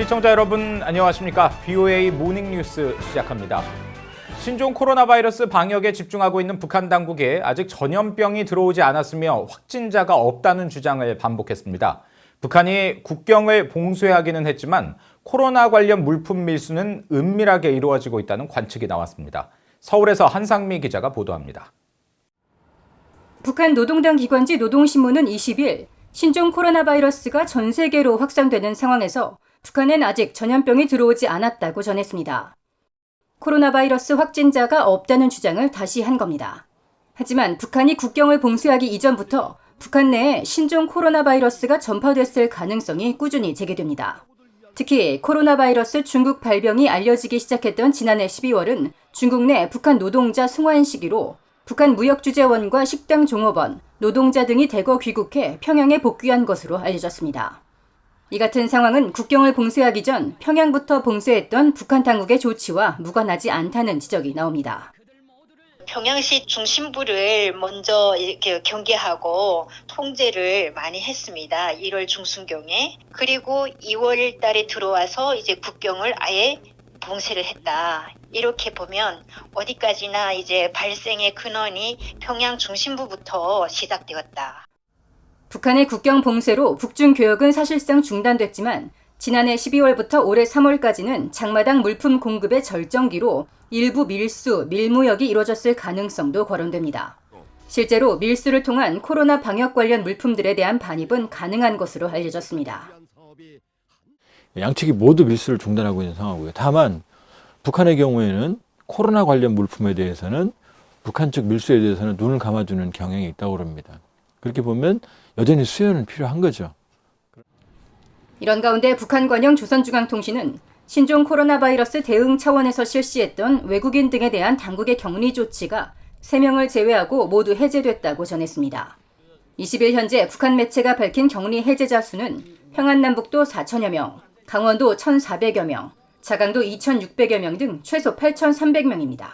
시청자 여러분 안녕하십니까? BOA 모닝뉴스 시작합니다. 신종 코로나 바이러스 방역에 집중하고 있는 북한 당국이 아직 전염병이 들어오지 않았으며 확진자가 없다는 주장을 반복했습니다. 북한이 국경을 봉쇄하기는 했지만 코로나 관련 물품 밀수는 은밀하게 이루어지고 있다는 관측이 나왔습니다. 서울에서 한상미 기자가 보도합니다. 북한 노동당 기관지 노동신문은 20일 신종 코로나 바이러스가 전 세계로 확산되는 상황에서 북한엔 아직 전염병이 들어오지 않았다고 전했습니다. 코로나 바이러스 확진자가 없다는 주장을 다시 한 겁니다. 하지만 북한이 국경을 봉쇄하기 이전부터 북한 내에 신종 코로나 바이러스가 전파됐을 가능성이 꾸준히 제기됩니다. 특히 코로나 바이러스 중국 발병이 알려지기 시작했던 지난해 12월은 중국 내 북한 노동자 송환 시기로 북한 무역주재원과 식당 종업원, 노동자 등이 대거 귀국해 평양에 복귀한 것으로 알려졌습니다. 이 같은 상황은 국경을 봉쇄하기 전 평양부터 봉쇄했던 북한 당국의 조치와 무관하지 않다는 지적이 나옵니다. 평양시 중심부를 먼저 이렇게 경계하고 통제를 많이 했습니다. 1월 중순경에. 그리고 2월 달에 들어와서 이제 국경을 아예 봉쇄를 했다. 이렇게 보면 어디까지나 이제 발생의 근원이 평양 중심부부터 시작되었다. 북한의 국경 봉쇄로 북중 교역은 사실상 중단됐지만 지난해 12월부터 올해 3월까지는 장마당 물품 공급의 절정기로 일부 밀수, 밀무역이 이뤄졌을 가능성도 거론됩니다. 실제로 밀수를 통한 코로나 방역 관련 물품들에 대한 반입은 가능한 것으로 알려졌습니다. 양측이 모두 밀수를 중단하고 있는 상황이고요. 다만 북한의 경우에는 코로나 관련 물품에 대해서는 북한 측 밀수에 대해서는 눈을 감아주는 경향이 있다고 합니다. 그렇게 보면 여전히 수혈은 필요한 거죠. 이런 가운데 북한 관영 조선중앙통신은 신종 코로나 바이러스 대응 차원에서 실시했던 외국인 등에 대한 당국의 격리 조치가 3명을 제외하고 모두 해제됐다고 전했습니다. 20일 현재 북한 매체가 밝힌 격리 해제자 수는 평안남북도 4천여 명, 강원도 1,400여 명, 자강도 2,600여 명 등 최소 8,300명입니다.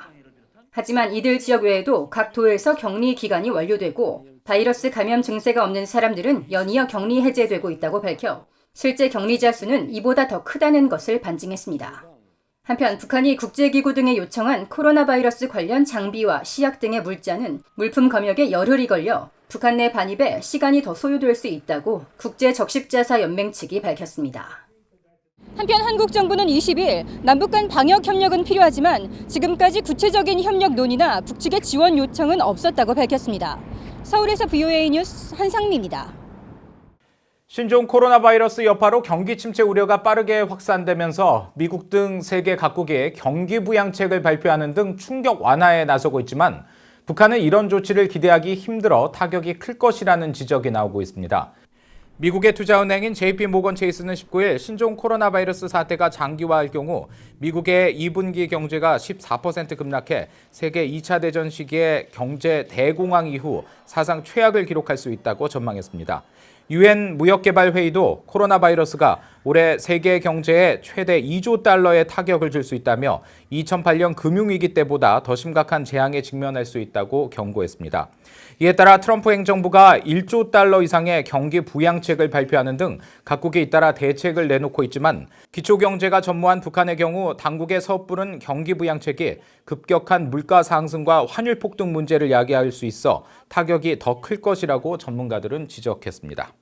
하지만 이들 지역 외에도 각 도에서 격리 기간이 완료되고 바이러스 감염 증세가 없는 사람들은 연이어 격리 해제되고 있다고 밝혀 실제 격리자 수는 이보다 더 크다는 것을 반증했습니다. 한편 북한이 국제기구 등에 요청한 코로나 바이러스 관련 장비와 시약 등의 물자는 물품 검역에 열흘이 걸려 북한 내 반입에 시간이 더 소요될 수 있다고 국제적십자사연맹 측이 밝혔습니다. 한편 한국 정부는 20일 남북 간 방역 협력은 필요하지만 지금까지 구체적인 협력 논의나 북측의 지원 요청은 없었다고 밝혔습니다. 서울에서 BOA 뉴스 한상미입니다. 신종 코로나 바이러스 여파로 경기 침체 우려가 빠르게 확산되면서 미국 등 세계 각국이 경기 부양책을 발표하는 등 충격 완화에 나서고 있지만 북한은 이런 조치를 기대하기 힘들어 타격이 클 것이라는 지적이 나오고 있습니다. 미국의 투자은행인 JP모건 체이스는 19일 신종 코로나 바이러스 사태가 장기화할 경우 미국의 2분기 경제가 14% 급락해 세계 2차 대전 시기의 경제 대공황 이후 사상 최악을 기록할 수 있다고 전망했습니다. UN 무역개발회의도 코로나 바이러스가 올해 세계 경제에 최대 2조 달러의 타격을 줄 수 있다며 2008년 금융위기 때보다 더 심각한 재앙에 직면할 수 있다고 경고했습니다. 이에 따라 트럼프 행정부가 1조 달러 이상의 경기 부양책을 발표하는 등 각국이 잇따라 대책을 내놓고 있지만 기초경제가 전무한 북한의 경우 당국의 섣부른 경기 부양책이 급격한 물가 상승과 환율 폭등 문제를 야기할 수 있어 타격이 더 클 것이라고 전문가들은 지적했습니다.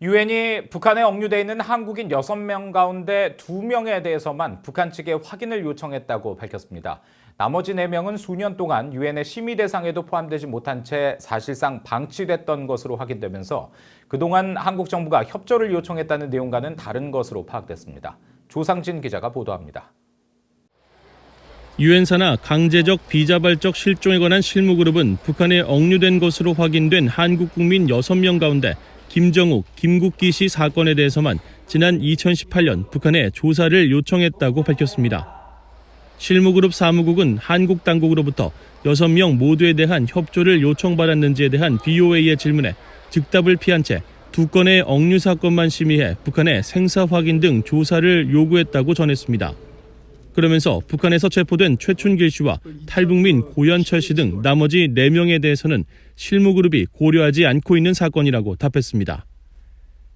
유엔이 북한에 억류돼 있는 한국인 6명 가운데 2명에 대해서만 북한 측에 확인을 요청했다고 밝혔습니다. 나머지 4명은 수년 동안 유엔의 심의 대상에도 포함되지 못한 채 사실상 방치됐던 것으로 확인되면서 그동안 한국 정부가 협조를 요청했다는 내용과는 다른 것으로 파악됐습니다. 조상진 기자가 보도합니다. 유엔 산하 강제적 비자발적 실종에 관한 실무그룹은 북한에 억류된 것으로 확인된 한국 국민 6명 가운데 김정욱, 김국기 씨 사건에 대해서만 지난 2018년 북한에 조사를 요청했다고 밝혔습니다. 실무그룹 사무국은 한국 당국으로부터 6명 모두에 대한 협조를 요청받았는지에 대한 BOA의 질문에 즉답을 피한 채 2건의 억류 사건만 심의해 북한에 생사 확인 등 조사를 요구했다고 전했습니다. 그러면서 북한에서 체포된 최춘길 씨와 탈북민 고현철 씨 등 나머지 4명에 대해서는 실무그룹이 고려하지 않고 있는 사건이라고 답했습니다.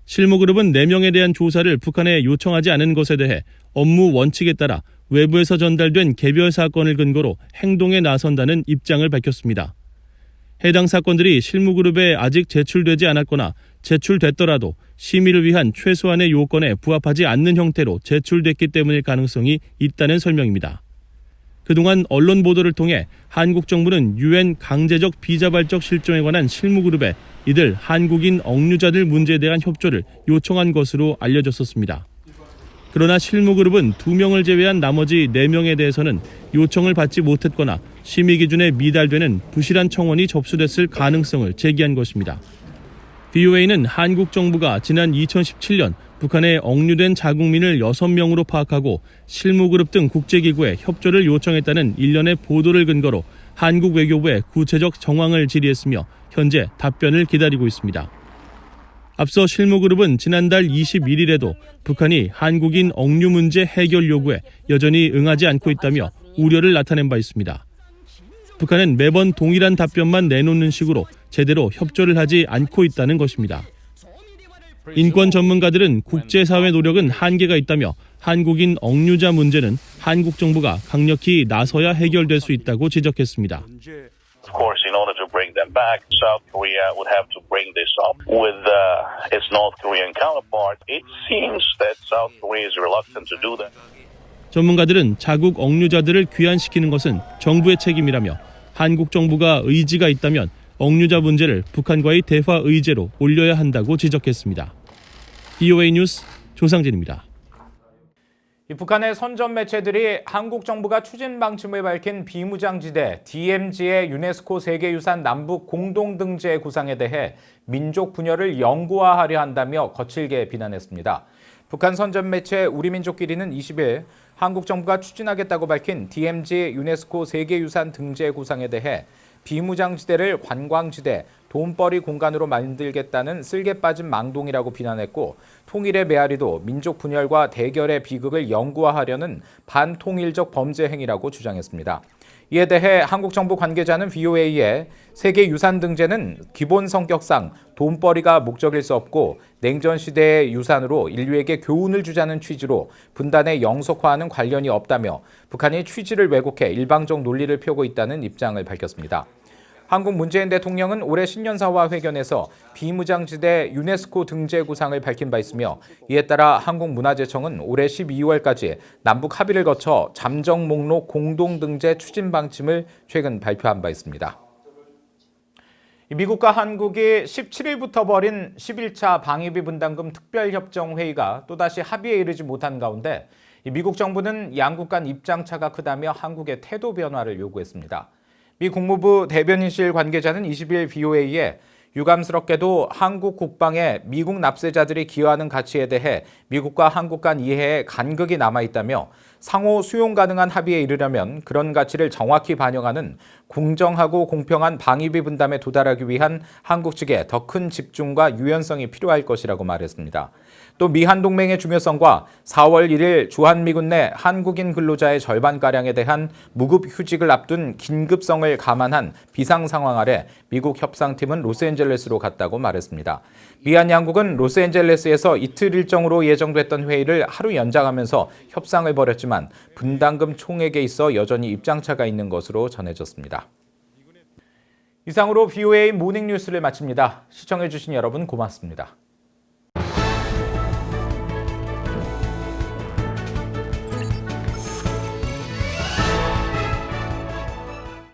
실무그룹은 4명에 대한 조사를 북한에 요청하지 않은 것에 대해 업무 원칙에 따라 외부에서 전달된 개별 사건을 근거로 행동에 나선다는 입장을 밝혔습니다. 해당 사건들이 실무그룹에 아직 제출되지 않았거나 제출됐더라도 심의를 위한 최소한의 요건에 부합하지 않는 형태로 제출됐기 때문일 가능성이 있다는 설명입니다. 그동안 언론 보도를 통해 한국 정부는 유엔 강제적 비자발적 실종에 관한 실무그룹에 이들 한국인 억류자들 문제에 대한 협조를 요청한 것으로 알려졌었습니다. 그러나 실무그룹은 2명을 제외한 나머지 4명에 대해서는 요청을 받지 못했거나 심의 기준에 미달되는 부실한 청원이 접수됐을 가능성을 제기한 것입니다. VOA는 한국 정부가 지난 2017년 북한에 억류된 자국민을 6명으로 파악하고 실무그룹 등 국제기구에 협조를 요청했다는 일련의 보도를 근거로 한국 외교부에 구체적 정황을 질의했으며 현재 답변을 기다리고 있습니다. 앞서 실무그룹은 지난달 21일에도 북한이 한국인 억류 문제 해결 요구에 여전히 응하지 않고 있다며 우려를 나타낸 바 있습니다. 북한은 매번 동일한 답변만 내놓는 식으로 제대로 협조를 하지 않고 있다는 것입니다. 인권 전문가들은 국제사회 노력은 한계가 있다며 한국인 억류자 문제는 한국 정부가 강력히 나서야 해결될 수 있다고 지적했습니다. Of course, in order to bring them back, South Korea would have to bring this up with its North Korean counterpart. It seems that South Korea is reluctant to do that. 전문가들은 자국 억류자들을 귀환시키는 것은 정부의 책임이라며 한국 정부가 의지가 있다면 억류자 문제를 북한과의 대화 의제로 올려야 한다고 지적했습니다. VOA 뉴스 조상진입니다. 북한의 선전 매체들이 한국 정부가 추진 방침을 밝힌 비무장지대 DMZ의 유네스코 세계유산 남북 공동등재 구상에 대해 민족 분열을 영구화하려 한다며 거칠게 비난했습니다. 북한 선전 매체 우리민족끼리는 20일 한국 정부가 추진하겠다고 밝힌 DMZ 유네스코 세계유산 등재 구상에 대해 비무장지대를 관광지대, 돈벌이 공간으로 만들겠다는 쓸개 빠진 망동이라고 비난했고 통일의 메아리도 민족 분열과 대결의 비극을 영구화하려는 반통일적 범죄 행위라고 주장했습니다. 이에 대해 한국 정부 관계자는 VOA에 세계유산 등재는 기본 성격상 돈벌이가 목적일 수 없고 냉전 시대의 유산으로 인류에게 교훈을 주자는 취지로 분단의 영속화와는 관련이 없다며 북한이 취지를 왜곡해 일방적 논리를 펴고 있다는 입장을 밝혔습니다. 한국 문재인 대통령은 올해 신년사화 회견에서 비무장지대 유네스코 등재 구상을 밝힌 바 있으며 이에 따라 한국문화재청은 올해 12월까지 남북 합의를 거쳐 잠정 목록 공동등재 추진 방침을 최근 발표한 바 있습니다. 미국과 한국이 17일부터 벌인 11차 방위비 분담금 특별협정회의가 또다시 합의에 이르지 못한 가운데 미국 정부는 양국 간 입장차가 크다며 한국의 태도 변화를 요구했습니다. 미 국무부 대변인실 관계자는 20일 VOA에 유감스럽게도 한국 국방에 미국 납세자들이 기여하는 가치에 대해 미국과 한국 간 이해에 간극이 남아있다며 상호 수용 가능한 합의에 이르려면 그런 가치를 정확히 반영하는 공정하고 공평한 방위비 분담에 도달하기 위한 한국 측의 더 큰 집중과 유연성이 필요할 것이라고 말했습니다. 또 미한 동맹의 중요성과 4월 1일 주한미군 내 한국인 근로자의 절반가량에 대한 무급 휴직을 앞둔 긴급성을 감안한 비상 상황 아래 미국 협상팀은 로스앤젤레스로 갔다고 말했습니다. 미한 양국은 로스앤젤레스에서 이틀 일정으로 예정됐던 회의를 하루 연장하면서 협상을 벌였지만 분담금 총액에 있어 여전히 입장차가 있는 것으로 전해졌습니다. 이상으로 VOA 모닝뉴스를 마칩니다. 시청해주신 여러분 고맙습니다.